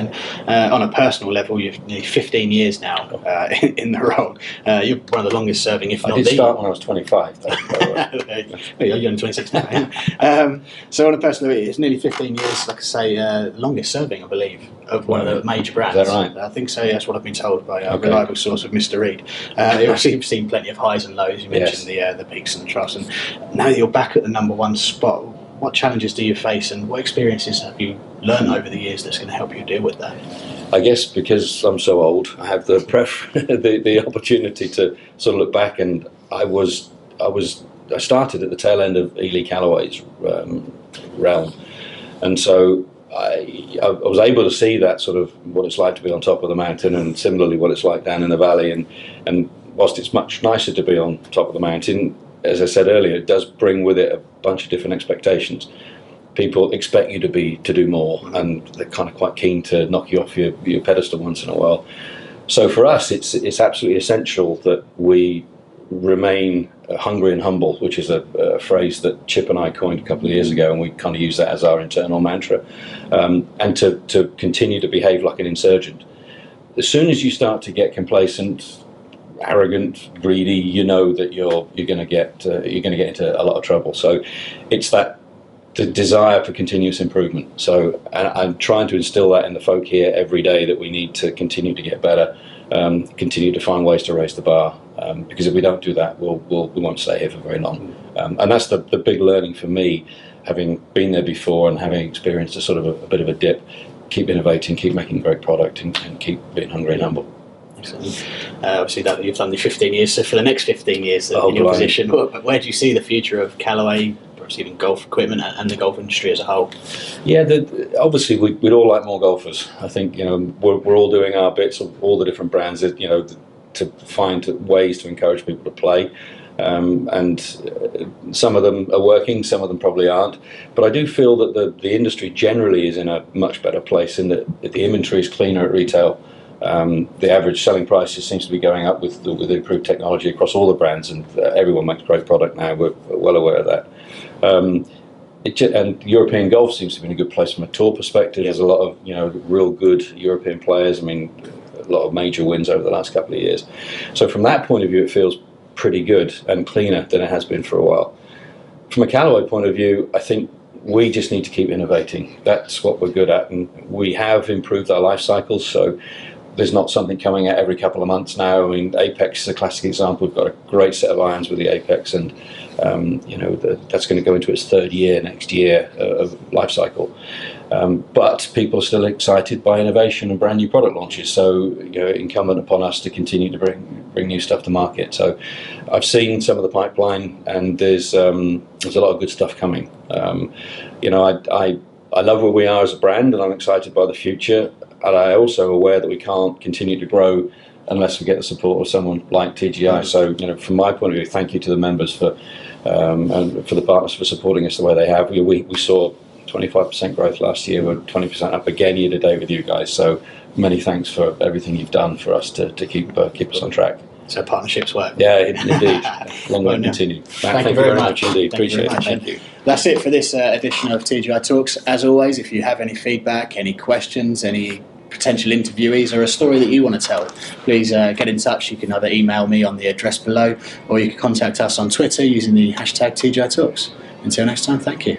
And on a personal level, you've nearly 15 years now in the role. You're one of the longest serving, if not I did start when I was 25. Well, you're only 26 now. Yeah. So on a personal level, it's nearly 15 years, like I say, longest serving, I believe, of one of the major brands. Is that right? I think so, yeah, that's what I've been told by a reliable source of Mr. Reed. You've seen plenty of highs and lows. You mentioned the peaks and the troughs. And now that you're back at the number one spot, what challenges do you face and what experiences have you learned over the years that's going to help you deal with that? I guess because I'm so old, I have the the opportunity to sort of look back, and I started at the tail end of Ely Callaway's realm, and so I was able to see that sort of what it's like to be on top of the mountain, and similarly what it's like down in the valley. And whilst it's much nicer to be on top of the mountain, as I said earlier, it does bring with it a bunch of different expectations. People expect you to do more, and they're kind of quite keen to knock you off your pedestal once in a while. So for us, it's absolutely essential that we remain hungry and humble, which is a phrase that Chip and I coined a couple of years ago, and we kind of use that as our internal mantra, and to continue to behave like an insurgent. As soon as you start to get complacent, arrogant, greedy, you know that you're going to get into a lot of trouble. So it's the desire for continuous improvement. So I'm trying to instill that in the folk here every day, that we need to continue to get better, continue to find ways to raise the bar, because if we don't do that, we won't stay here for very long. And that's the big learning for me, having been there before and having experienced a sort of a bit of a dip. Keep innovating, keep making great product, and keep being hungry and humble. Obviously, that you've done the 15 years. So for the next 15 years in your position, where do you see the future of Callaway, perhaps even golf equipment and the golf industry as a whole? Yeah, obviously we'd all like more golfers. I think we're all doing our bits of all the different brands, to find ways to encourage people to play. And some of them are working, some of them probably aren't. But I do feel that the industry generally is in a much better place, in that the inventory is cleaner at retail. The average selling prices seems to be going up with improved technology across all the brands, and everyone makes great product now. We're well aware of that. And European golf seems to be in a good place from a tour perspective. There's a lot of real good European players. I mean, a lot of major wins over the last couple of years. So from that point of view, it feels pretty good and cleaner than it has been for a while. From a Callaway point of view, I think we just need to keep innovating. That's what we're good at, and we have improved our life cycles. So there's not something coming out every couple of months now. I mean, Apex is a classic example. We've got a great set of irons with the Apex, and that's going to go into its third year next year of life cycle. But people are still excited by innovation and brand new product launches. So incumbent upon us to continue to bring new stuff to market. So I've seen some of the pipeline, and there's a lot of good stuff coming. I love where we are as a brand, and I'm excited by the future. And I'm also aware that we can't continue to grow unless we get the support of someone like TGI. So, from my point of view, thank you to the members and for the partners for supporting us the way they have. We saw 25% growth last year. We're 20% up again year to date with you guys. So many thanks for everything you've done for us to keep us on track. So partnerships work. Yeah, indeed. Long way to continue. Thank you very much indeed. Appreciate it. Thank you. That's it for this edition of TGI Talks. As always, if you have any feedback, any questions, any potential interviewees, or a story that you want to tell, please get in touch. You can either email me on the address below, or you can contact us on Twitter using the hashtag TGI Talks. Until next time, thank you.